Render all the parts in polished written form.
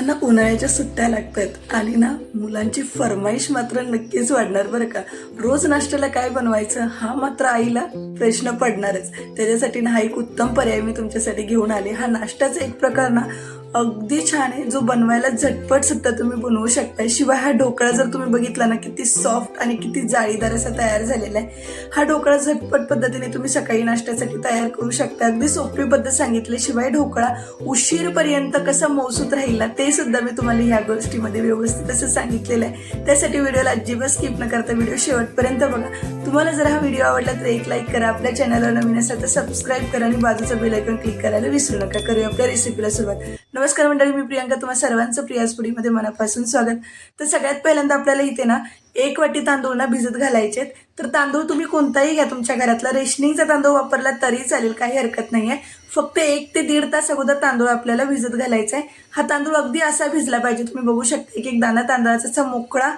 आता ना उन्हाळ्याच्या सुट्ट्या लागतात आणि ना मुलांची फरमाईश मात्र नक्कीच वाढणार बरं का. रोज नाश्त्याला काय बनवायचं हा मात्र आईला प्रश्न पडणारच. त्याच्यासाठी ना हा एक उत्तम पर्याय मी तुमच्यासाठी घेऊन आले. हा नाश्त्याचा एक प्रकार ना अगदी छान आहे, जो बनवायला झटपट सुद्धा तुम्ही बनवू शकता. शिवाय हा ढोकळा जर तुम्ही बघितला ना किती सॉफ्ट आणि किती जाळीदार असा तयार झालेला आहे. हा ढोकळा झटपट पद्धतीने तुम्ही सकाळी नाश्त्यासाठी तयार करू शकता. अगदी सोपी पद्धत सांगितली. शिवाय ढोकळा उशीरपर्यंत कसा मौसूद राहील ना ते सुद्धा मी तुम्हाला ह्या गोष्टीमध्ये व्यवस्थित असं सांगितलेलं आहे. त्यासाठी व्हिडिओला अजिबात स्किप न करता व्हिडिओ शेवटपर्यंत बघा. तुम्हाला जर हा व्हिडिओ आवडला तर एक लाईक करा, आपल्या चॅनलला नवीन असेल तर सबस्क्राईब करा आणि बाजूचं बेल आयकॉन क्लिक करायला विसरू नका. करूया आपल्या रेसिपीला सुरुवात. नमस्कार मंडळी, मी प्रियांका, तुम्हा सर्वांचं प्रियाज फूडीमध्ये मनापासून स्वागत. तर सगळ्यात पहिल्यांदा आपल्याला इथे ना 1 वाटी तांदूळ ना भिजत घालायचे. तर तांदूळ तुम्ही कोणताही घ्या तुमच्या घरातला, रेशनिंगचा तांदूळ वापरला तरी चालेल, काही हरकत नाहीये. फक्त 1 ते 1.5 तास अगोदर तांदूळ आपल्याला भिजत घालायचा आहे. हा तांदूळ अगदी असा भिजला पाहिजे, तुम्ही बघू शकता एक एक दाणा तांदळाचा मोकळा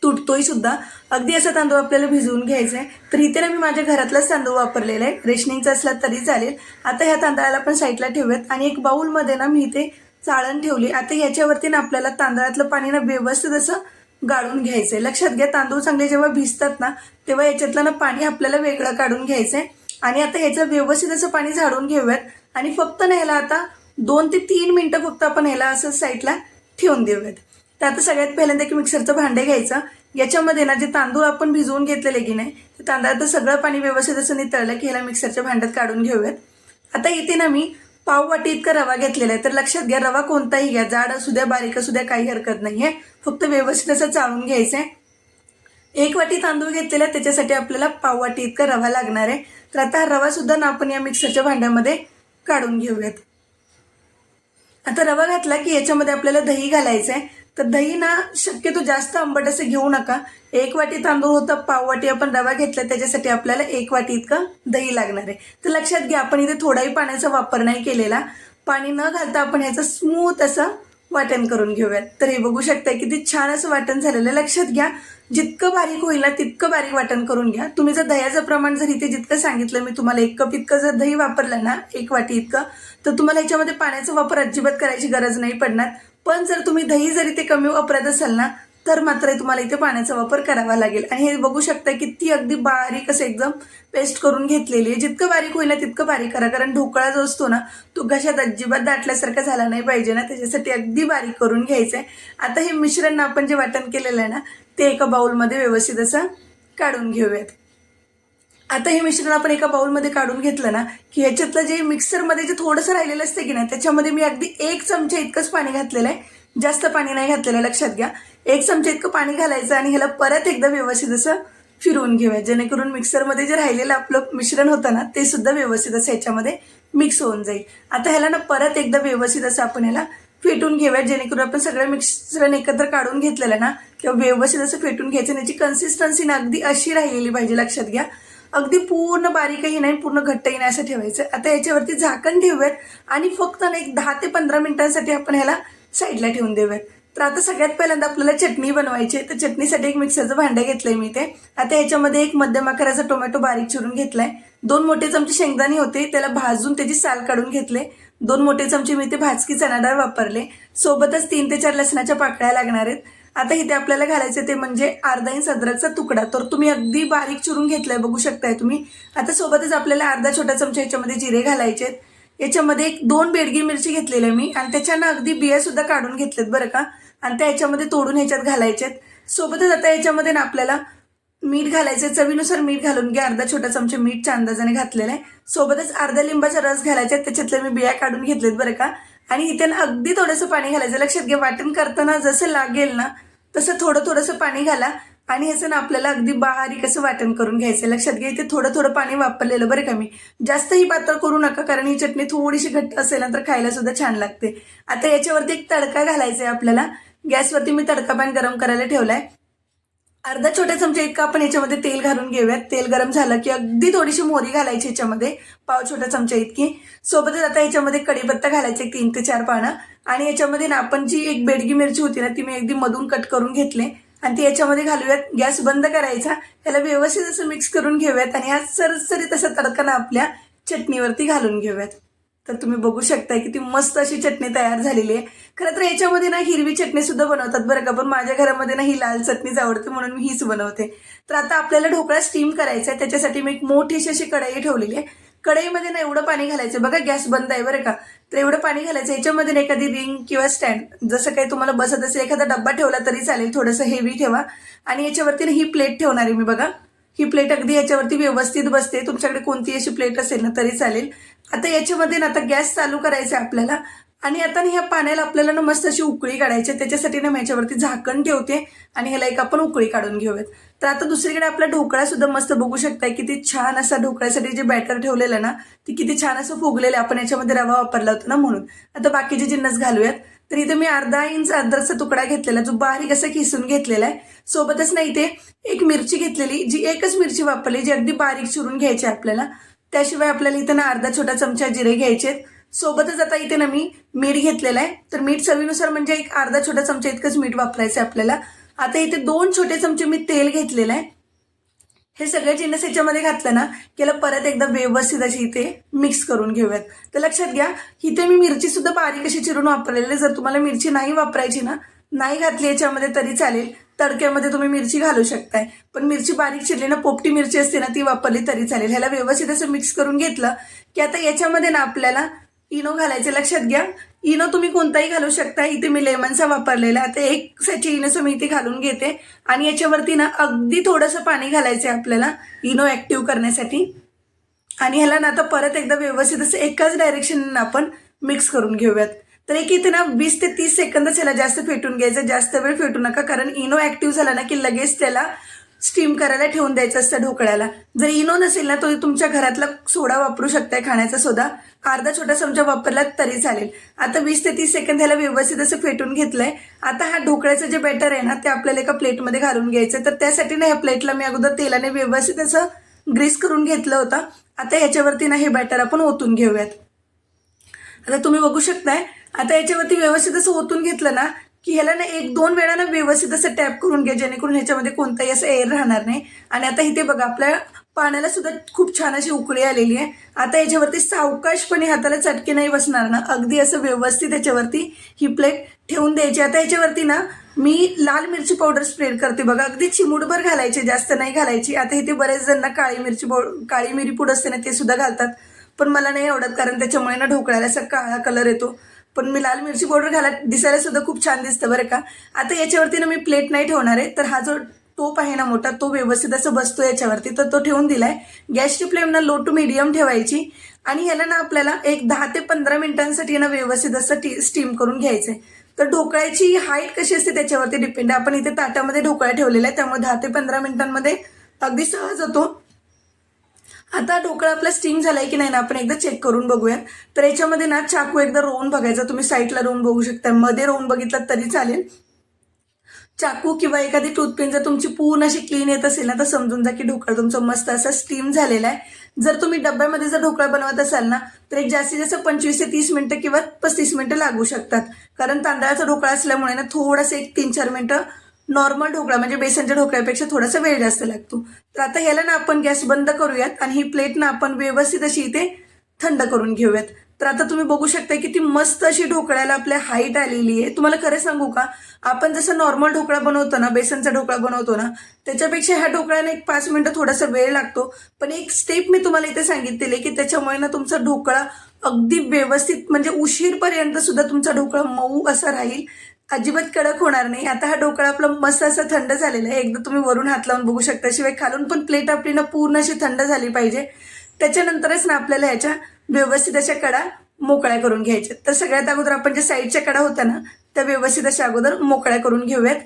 तुटतोय सुद्धा. अगदी असा तांदूळ आपल्याला भिजवून घ्यायचा आहे. तर इथे ना मी माझ्या घरातलाच तांदूळ वापरलेला आहे, रेशनिंगचा असला तरी चालेल. आता ह्या तांदळाला पण साईडला ठेवूयात आणि एक बाउलमध्ये ना मी इथे चाळण ठेवली. आता याच्यावरती ना आपल्याला तांदळातलं पाणी ना व्यवस्थित असं गाळून घ्यायचंय. लक्षात घ्या, तांदूळ चांगले जेव्हा भिजतात ना तेव्हा याच्यातलं ना पाणी आपल्याला वेगळं काढून घ्यायचंय. आणि आता ह्याचं व्यवस्थित असं पाणी झाडून घेऊयात आणि फक्त ना ह्याला आता 2 ते 3 मिनिटं फक्त आपण ह्याला असं साईडला ठेवून देऊयात. तर आता सगळ्यात पहिल्यांदा की मिक्सरचं भांडे घ्यायचं. याच्यामध्ये ना जे तांदूळ आपण भिजवून घेतलेले की नाही ते तांदळाचं सगळं पाणी व्यवस्थित असं नितळलं की ह्याला मिक्सरच्या भांड्यात काढून घेऊयात. आता इथे ना मी पाव वाटी इतका रवा घेतलेला आहे. तर लक्षात घ्या, रवा कोणताही घ्या, जाड असू द्या बारीक असू द्या काही हरकत नाहीये, फक्त व्यवस्थित असं चाळून घ्यायचंय. 1 वाटी तांदूळ घेतलेला, त्याच्यासाठी आपल्याला पाव वाटी इतका रवा लागणार आहे. तर आता हा रवा सुद्धा ना आपण या मिक्सरच्या भांड्यामध्ये काढून घेऊयात. आता रवा घातला की याच्यामध्ये आपल्याला दही घालायचं आहे. तर दही ना शक्यतो जास्त आंबट असं घेऊ नका. 1 वाटी तांदूळ होता, पाव वाटी आपण रवा घेतला, त्याच्यासाठी आपल्याला 1 वाटी इतकं दही लागणार आहे. तर लक्षात घ्या, आपण इथे थोडाही पाण्याचा वापर नाही केलेला. पाणी न घालता आपण ह्याचं स्मूथ असं वाटण करून घेऊयात. तर हे बघू शकता किती छान असं वाटण झालेलं आहे. लक्षात घ्या, जितकं बारीक होईल ना तितकं बारीक वाटण करून घ्या. तुम्ही जर दह्याचं प्रमाण जर इथे जितकं सांगितलं मी तुम्हाला 1 कप इतकं जर दही वापरलं ना 1 वाटी इतकं, तर तुम्हाला ह्याच्यामध्ये पाण्याचा वापर अजिबात करायची गरज नाही पडणार. पण जर तुम्ही दही जर इथे कमी वापरत असाल ना तर मात्र तुम्हाला इथे पाण्याचा वापर करावा लागेल. आणि हे बघू शकता किती अगदी बारीक असं एकदम पेस्ट करून घेतलेली आहे. जितकं बारीक होईल ना तितकं बारीक करा, कारण ढोकळा जो असतो ना तो घशात अजिबात दाटल्यासारखा झाला नाही पाहिजे ना, त्याच्यासाठी अगदी बारीक करून घ्यायचंय. आता हे मिश्रण आपण जे वाटण केलेलं आहे ना ते एका बाउलमध्ये व्यवस्थित असं काढून घेऊयात. आता हे मिश्रण आपण एका बाउलमध्ये काढून घेतलं ना की ह्याच्यातलं जे मिक्सरमध्ये जे थोडंसं राहिलेलं असतं की नाही त्याच्यामध्ये मी अगदी 1 चमचा इतकंच पाणी घातलेलं आहे, जास्त पाणी नाही घातलेलं. लक्षात घ्या, 1 चमचा इतकं पाणी घालायचं आणि ह्याला परत एकदा व्यवस्थित असं फिरवून घेऊया, जेणेकरून मिक्सरमध्ये जे राहिलेलं आपलं मिश्रण होतं ना ते सुद्धा व्यवस्थित असं ह्याच्यामध्ये मिक्स होऊन जाईल. आता ह्याला ना परत एकदा व्यवस्थित असं आपण ह्याला फेटून घेऊया, जेणेकरून आपण सगळं मिश्रण एकत्र काढून घेतलेलं ना तेव्हा व्यवस्थित असं फेटून घ्यायचं. याची कन्सिस्टन्सी ना अगदी अशी राहिलेली पाहिजे. लक्षात घ्या, अगदी पूर्ण बारीकही नाही पूर्ण घट्टही नाही असं ठेवायचं. आता याच्यावरती झाकण ठेवूयात आणि फक्त ना एक 10 ते 15 मिनिटांसाठी आपण ह्याला साईडला ठेवून देऊयात. तर आता सगळ्यात पहिल्यांदा आपल्याला चटणी बनवायची आहे. तर चटणीसाठी एक मिक्सरचं भांडं घेतलंय मी ते. आता याच्यामध्ये एक मध्यम आकाराचा टोमॅटो बारीक चिरून घेतलाय. 2 मोठे चमचे शेंगदाणे होते, त्याला भाजून त्याची साल काढून घेतले. 2 मोठे चमचे मी ते भाजकी चणा डाळ वापरले. सोबतच 3 ते 4 लसणाच्या पाकळ्या लागणार आहेत. आता इथे आपल्याला घालायचं ते म्हणजे अर्धा इंच अद्रकचा तुकडा, तर तुम्ही अगदी बारीक चिरून घेतलाय, बघू शकताय तुम्ही. आता सोबतच आपल्याला अर्धा छोटा चमचा याच्यामध्ये जिरे घालायचे. याच्यामध्ये 2 बेडगी मिरची घेतलेल्या मी आणि त्याच्यानं अगदी बिया सुद्धा काढून घेतलेत बरं का, आणि त्या याच्यामध्ये तोडून ह्याच्यात घालायचेत. सोबतच आता याच्यामध्ये ना आपल्याला मीठ घालायचं, चवीनुसार मीठ घालून घ्या. अर्धा छोटा चमचा मीठच्या अंदाजाने घातलेला आहे. सोबतच अर्धा लिंबाचा रस घालायचा, त्याच्यातले मी बिया काढून घेतलेत बरं का. आणि इथे ना अगदी थोडंसं पाणी घालायचं. लक्षात घ्या, वाटण करताना जसं लागेल ना तसं थोडंसं पाणी घाला आणि ह्याचं ना आपल्याला अगदी बारीक असं वाटण करून घ्यायचं. लक्षात घ्या, इथे थोडं पाणी वापरलेलं बरं का मी, जास्तही पातळ करू नका, कारण ही चटणी थोडीशी घट्ट असेल ना तर खायला सुद्धा छान लागते. आता याच्यावरती एक तडका घालायचा आहे आपल्याला. गॅसवरती मी तडका पॅन गरम करायला ठेवलाय. अर्धा छोटा चमचा इतका आपण याच्यामध्ये तेल घालून घेऊयात. तेल गरम झालं की अगदी थोडीशी मोहरी घालायची याच्यामध्ये, पाव छोटा चमचा इतकी. सोबतच आता याच्यामध्ये कढीपत्ता घालायचे 3 ते 4 पानं. आणि याच्यामध्ये ना आपण जी एक बेडगी मिरची होती ना ती मी अगदी मधून कट करून घेतले आणि ती याच्यामध्ये घालूयात. गॅस बंद करायचा, याला व्यवस्थित असं मिक्स करून घेऊयात आणि हा सरसरीत असा तडका ना आपल्या चटणीवरती घालून घेऊयात. तर तुम्ही बघू शकता किती मस्त अशी चटणी तयार झालेली आहे. खरं तर याच्यामध्ये ना हिरवी चटणी सुद्धा बनवतात बरं का, पण माझ्या घरामध्ये ना ही लाल चटणीच आवडते म्हणून मी हीच बनवते. तर आता आपल्याला ढोकळा स्टीम करायचा आहे, त्याच्यासाठी मी एक मोठीशी अशी कढई ठेवलेली आहे. कढईमध्ये ना एवढं पाणी घालायचं, बघा गॅस बंद आहे बरं का. तर एवढं पाणी घालायचं, याच्यामध्ये ना एखादी रिंग किंवा स्टँड जसं काही तुम्हाला बसत असेल एखादा डब्बा ठेवला तरी चालेल, थोडंसं हेवी ठेवा. आणि याच्यावरती ना ही प्लेट ठेवणार आहे मी, बघा ही प्लेट अगदी याच्यावरती व्यवस्थित बसते. तुमच्याकडे कोणती अशी प्लेट असेल ना तरी चालेल. आता याच्यामध्ये ना आता गॅस चालू करायचा आपल्याला आणि आता ह्या पाण्याला आपल्याला ना मस्त अशी उकळी काढायची. त्याच्यासाठी ना मी याच्यावरती झाकण ठेवते आणि ह्याला एक आपण उकळी काढून घेऊयात. तर आता दुसरीकडे आपला ढोकळा सुद्धा मस्त बघू शकताय किती छान असा ढोकळ्यासाठी जे बॅटर ठेवलेलं ना ते किती छान असं फुगलेलं. आपण याच्यामध्ये रवा वापरला होता ना म्हणून. आता बाकीचे जिन्नस घालूयात. तर इथे मी अर्धा इंच अद्रकचा तुकडा घेतलेला जो बारीक असा किसून घेतलेला आहे. सोबतच ना इथे एक मिरची घेतलेली, जी एकच मिरची वापरली, जी अगदी बारीक चिरून घ्यायची आपल्याला. त्याशिवाय आपल्याला इथे ना अर्धा छोटा चमचा जिरे घ्यायचे. सोबतच आता इथे ना मी मीठ घेतलेलं आहे. तर मीठ चवीनुसार म्हणजे एक अर्धा छोटा चमचा इतकंच मीठ वापरायचं आहे आपल्याला. आता इथे 2 छोटे चमचे मी तेल घेतलेलं आहे. हे सगळे जिन्नस याच्यामध्ये घातलं ना की याला परत एकदा व्यवस्थित अशी इथे मिक्स करून घेऊयात. तर लक्षात घ्या इथे मी मिरची सुद्धा बारीक अशी चिरून वापरलेली आहे. जर तुम्हाला मिरची नाही वापरायची ना, नाही घातली याच्यामध्ये तरी चालेल, तडक्यामध्ये तुम्ही मिरची घालू शकताय. पण मिरची बारीक चिरली ना, पोपटी मिरची असते ना ती वापरली तरी चालेल. ह्याला व्यवस्थित असं मिक्स करून घेतलं की आता याच्यामध्ये ना आपल्याला इनो घालायचे. लक्षात घ्या इनो तुम्ही कोणताही घालू शकता. इथे मी लेमनचा वापरलेला. आता 1 सॅचे इनोचं मी इथे घालून घेते आणि याच्यावरती ना अगदी थोडंसं पाणी घालायचं आहे आपल्याला इनो ऍक्टिव्ह करण्यासाठी. आणि ह्याला ना आता परत एकदा व्यवस्थित असं एकाच डायरेक्शनने आपण मिक्स करून घेऊयात. तर एक इथे ना 20 ते 30 सेकंदच ह्याला जास्त फेटून घ्यायचं, जास्त वेळ फेटू नका, कारण इनो ऍक्टिव्ह झाला ना की लगेच त्याला स्टीम करायला ठेवून द्यायचं असतं ढोकळ्याला. जर इनो नसेल ना तो तुमच्या घरातला सोडा वापरू शकताय, खाण्याचा सोडा अर्धा छोटा चमचा वापरला तरी चालेल. आता 20 ते 30 सेकंद ह्याला व्यवस्थित असं फेटून घेतलंय. आता हा ढोकळ्याचं जे बॅटर आहे ना ते आपल्याला एका प्लेटमध्ये घालून घ्यायचं. तर त्यासाठी ना ह्या प्लेटला मी अगोदर तेलाने व्यवस्थित असं ग्रीस करून घेतलं होतं. आता याच्यावरती ना हे बॅटर आपण ओतून घेऊयात. आता तुम्ही बघू शकताय आता याच्यावरती व्यवस्थित असं ओतून घेतलं ना की ह्याला ना 1-2 वेळा ना व्यवस्थित असं टॅप करून घ्या, जेणेकरून ह्याच्यामध्ये कोणताही असं एअर राहणार नाही. आणि आता इथे बघा आपल्या पाण्याला सुद्धा खूप छान अशी उकळी आलेली आहे. आता याच्यावरती सावकाशपणे हाताला चटके नाही बसणार ना, अगदी असं व्यवस्थित याच्यावरती ही प्लेट ठेवून द्यायची. आता याच्यावरती ना मी लाल मिरची पावडर स्प्रेड करते बघा, अगदी चिमूटभर घालायची, जास्त नाही घालायची. आता इथे बरेच जण ना काळी मिरी पूड असते ना ते सुद्धा घालतात, पण मला नाही आवडत, कारण त्याच्यामुळे ना ढोकळ्याला असा काळा कलर येतो. पण मी लाल मिरची पावडर दिसायला सुद्धा खूप छान दिसतं बरं का. आता याच्यावरती ना मी प्लेट नाही ठेवणार आहे. तर हा जो टोप आहे ना मोठा, तो व्यवस्थित असं बसतो याच्यावरती, तर तो ठेवून दिलाय. गॅसची फ्लेम ना लो टू मीडियम ठेवायची आणि ह्याला ना आपल्याला एक 10 ते 15 मिनिटांसाठी ना व्यवस्थित असं स्टीम करून घ्यायचंय. तर ढोकळ्याची हाईट कशी असते त्याच्यावरती डिपेंड आहे. आपण इथे ताटामध्ये ढोकळा ठेवलेला आहे, त्यामुळे 10 ते 15 मिनिटांमध्ये अगदी सहज होतो. आता ढोकळा आपला स्टीम झालाय की नाही ना आपण एकदा चेक करून बघूया. तर याच्यामध्ये ना चाकू एकदा रोवून बघायचा. तुम्ही साईडला रोवून बघू शकता, मध्ये रोवून बघितलं तरी चालेल. चाकू किंवा एखादी टूथपिन जर तुमची पूर्ण अशी क्लीन येत असेल ना, तर समजून जा की ढोकळा तुमचा मस्त असा स्टीम झालेला आहे. जर तुम्ही डब्यामध्ये जर ढोकळा बनवत असाल ना, तर एक जास्तीत जास्त 25 ते 30 मिनिटं किंवा 35 मिनिटं लागू शकतात. कारण तांदळाचा ढोकळा असल्यामुळे ना थोडंसं एक 3-4 मिनिटं नॉर्मल ढोकळा म्हणजे बेसनच्या ढोकळ्यापेक्षा थोडासा वेळ जास्त लागतो. तर आता ह्याला ना आपण गॅस बंद करूयात आणि ही प्लेट ना आपण व्यवस्थित अशी इथे थंड करून घेऊयात. तर आता तुम्ही बघू शकता किती मस्त अशी ढोकळ्याला आपल्या हाईट आलेली आहे. तुम्हाला खरं सांगू का, आपण जसं नॉर्मल ढोकळा बनवतो ना, बेसनचा ढोकळा बनवतो ना, त्याच्यापेक्षा ह्या ढोकळ्याला एक 5 मिनिटं थोडासा वेळ लागतो. पण एक स्टेप मी तुम्हाला इथे सांगितलेली की त्याच्यामुळे ना तुमचा ढोकळा अगदी व्यवस्थित म्हणजे उशीरपर्यंत सुद्धा तुमचा ढोकळा मऊ असा राहील, अजिबात कडक होणार नाही. आता हा ढोकळा आपला मस्त असा थंड झालेला आहे. एकदा तुम्ही वरून हात लावून बघू शकता. शिवाय खालून पण प्लेट आपली ना पूर्ण अशी थंड झाली पाहिजे. त्याच्यानंतरच ना आपल्याला ह्याच्या व्यवस्थित अशा कडा मोकळ्या करून घ्यायच्या. तर सगळ्यात अगोदर आपण ज्या साईडच्या कडा होत्या ना त्या व्यवस्थित अशा अगोदर मोकळ्या करून घेऊयात.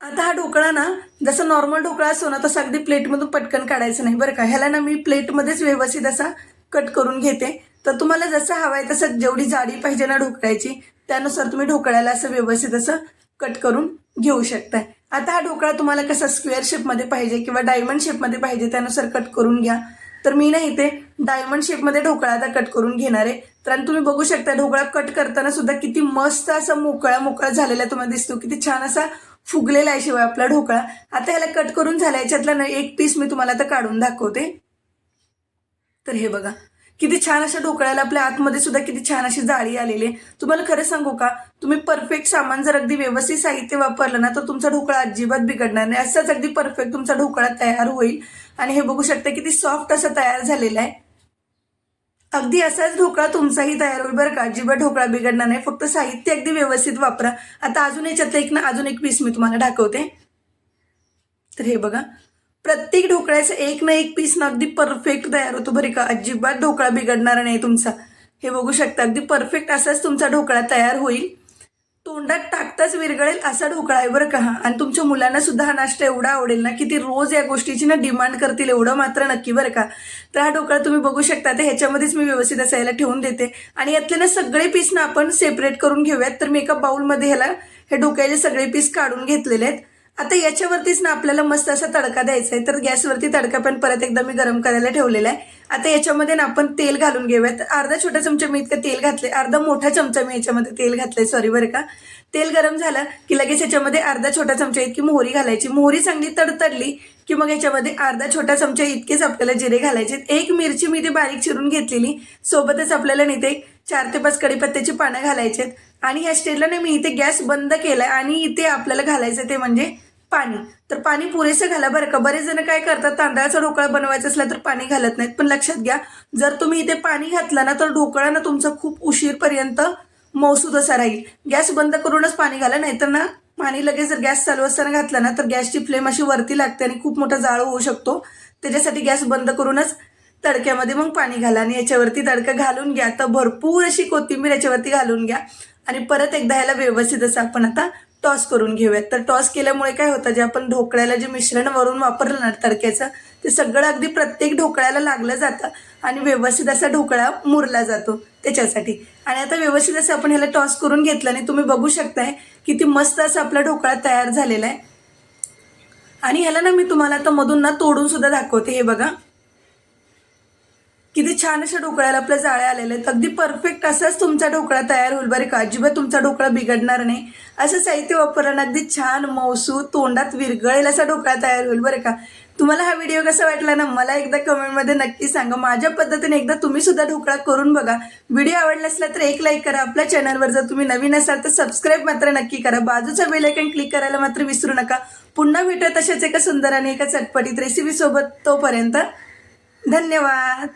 आता हा ढोकळा ना जसा नॉर्मल ढोकळा असतो ना तसा अगदी प्लेटमधून पटकन काढायचं नाही बरं का. ह्याला ना मी प्लेटमध्येच व्यवस्थित असा कट करून घेते. तर तुम्हाला जसं हवाय तसं जेवढी जाडी पाहिजे ना ढोकळ्याची त्यानुसार तुम्ही ढोकळ्याला असं व्यवस्थित असं कट करून घेऊ शकताय. आता हा ढोकळा तुम्हाला कसा स्क्वेअर शेपमध्ये पाहिजे किंवा डायमंड शेपमध्ये पाहिजे त्यानुसार कट करून घ्या. तर मी ना इथे डायमंड शेपमध्ये ढोकळा आता कट करून घेणार आहे. तर तुम्ही बघू शकता ढोकळा कट करताना सुद्धा किती मस्त असा मोकळा झालेला तुम्हाला दिसतो, किती छान असा फुगलेला आहे शिवाय आपला ढोकळा. आता ह्याला कट करून झाला, याच्यातला ना एक पीस मी तुम्हाला आता काढून दाखवते. तर हे बघा किती छान अशा ढोकळ्याला आपल्या आतमध्ये सुद्धा किती छान अशी जाळी आलेली आहे. तुम्हाला खरं सांगू का, तुम्ही परफेक्ट सामान जर अगदी व्यवस्थित साहित्य वापरलं ना तर तुमचा ढोकळा अजिबात बिघडणार नाही. असाच अगदी परफेक्ट तुमचा ढोकळा तयार होईल. आणि हे बघू शकता किती सॉफ्ट असं तयार झालेलं आहे. अगदी असाच ढोकळा तुमचाही तयार होईल बरं का, अजिबात ढोकळा बिघडणार नाही. फक्त साहित्य अगदी व्यवस्थित वापरा. आता अजून याच्यातलं अजून एक पीस मी तुम्हाला दाखवते. तर हे बघा, प्रत्येक ढोकळ्याचं एक ना एक पीस ना अगदी परफेक्ट तयार होतो बरं का, अजिबात ढोकळा बिघडणार नाही तुमचा. हे बघू शकता, अगदी परफेक्ट असाच तुमचा ढोकळा तयार होईल. तोंडात टाकताच विरघळेल असा ढोकळा आहे बरं का हा. आणि तुमच्या मुलांना सुद्धा हा नाश्ता एवढा आवडेल ना की ते रोज या गोष्टीची ना डिमांड करतील, एवढं मात्र नक्की बरं का. तर हा ढोकळा तुम्ही बघू शकता, तर ह्याच्यामध्येच मी व्यवस्थित असायला ठेवून देते. आणि यातले ना सगळे पीस ना आपण सेपरेट करून घेऊयात. तर मी एका बाउलमध्ये हे ढोकळ्याचे सगळे पीस काढून घेतलेले आहेत. आता याच्यावरतीच ना आपल्याला मस्त असा तडका द्यायचा आहे. तर गॅसवरती तडका पण परत एकदा मी गरम करायला ठेवलेला आहे. आता याच्यामध्ये ना आपण तेल घालून घेऊयात. अर्धा छोटा चमचा मी इतकं तेल घातले, अर्धा मोठा चमचा मी याच्यामध्ये तेल घातले, सॉरी बरं का. तेल गरम झालं की लगेच याच्यामध्ये अर्धा छोटा चमचा इतकी मोहरी घालायची. मोहरी चांगली तडतडली की मग याच्यामध्ये अर्धा छोटा चमचा इतकेच आपल्याला जिरे घालायचे. एक मिरची मी ती बारीक चिरून घेतलेली, सोबतच आपल्याला नाही ते 4 ते 5 कढीपत्त्याची पानं घालायचे. आणि ह्या स्टेजला ना मी इथे गॅस बंद केलाय आणि इथे आपल्याला घालायचं ते म्हणजे पाणी. तर पाणी पुरेसं घाला बरं का. बरेच जण काय करतात, तांदळाचा ढोकळा बनवायचा असला तर पाणी घालत नाहीत. पण लक्षात घ्या, जर तुम्ही इथे पाणी घातलं ना तर ढोकळा ना तुमचा खूप उशीरपर्यंत मौसूद असा राहील. गॅस बंद करूनच पाणी घाला, नाहीतर ना पाणी लगेच जर गॅस चालू असताना घातलं ना तर गॅसची फ्लेम अशी वरती लागते आणि खूप मोठा जाळ होऊ शकतो. त्याच्यासाठी गॅस बंद करूनच तडक्यामध्ये मग पाणी घाला आणि याच्यावरती तडका घालून घ्या. तर भरपूर अशी कोथिंबीर याच्यावरती घालून घ्या आणि परत एकदा ह्याला व्यवस्थित असं आपण आता टॉस करून घेऊयात. तर टॉस केल्यामुळे काय होतं, जे आपण ढोकळ्याला जे मिश्रण वरून वापरलं ना तडक्याचं, ते सगळं अगदी प्रत्येक ढोकळ्याला लागलं जातं आणि व्यवस्थित असा ढोकळा मुरला जातो त्याच्यासाठी. आणि आता व्यवस्थित असं आपण ह्याला टॉस करून घेतलं आणि तुम्ही बघू शकताय किती मस्त असा आपला ढोकळा तयार झालेला आहे. आणि ह्याला ना मी तुम्हाला आता मधून ना तोडून सुद्धा दाखवते. हे बघा किती छान अशा ढोकळ्याला आपल्या जाळ्या आलेल्या आहेत. अगदी परफेक्ट असाच तुमचा ढोकळा तयार होईल बरं का, अजिबात तुमचा ढोकळा बिघडणार नाही. असं साहित्य वापरल्यानं अगदी छान मौसूद तोंडात विरघळेल असा ढोकळा तयार होईल बरं का. तुम्हाला हा व्हिडिओ कसा वाटला ना मला एकदा कमेंटमध्ये नक्की सांगा. माझ्या पद्धतीने एकदा तुम्ही सुद्धा ढोकळा करून बघा. व्हिडिओ आवडला असला तर एक लाईक करा. आपल्या चॅनलवर जर तुम्ही नवीन असाल तर सबस्क्राईब मात्र नक्की करा. बाजूचा बेल आयकॉन क्लिक करायला मात्र विसरू नका. पुन्हा भेटूया तशाच एका सुंदर आणि एका चटपटीत रेसिपी सोबत. तोपर्यंत धन्यवाद.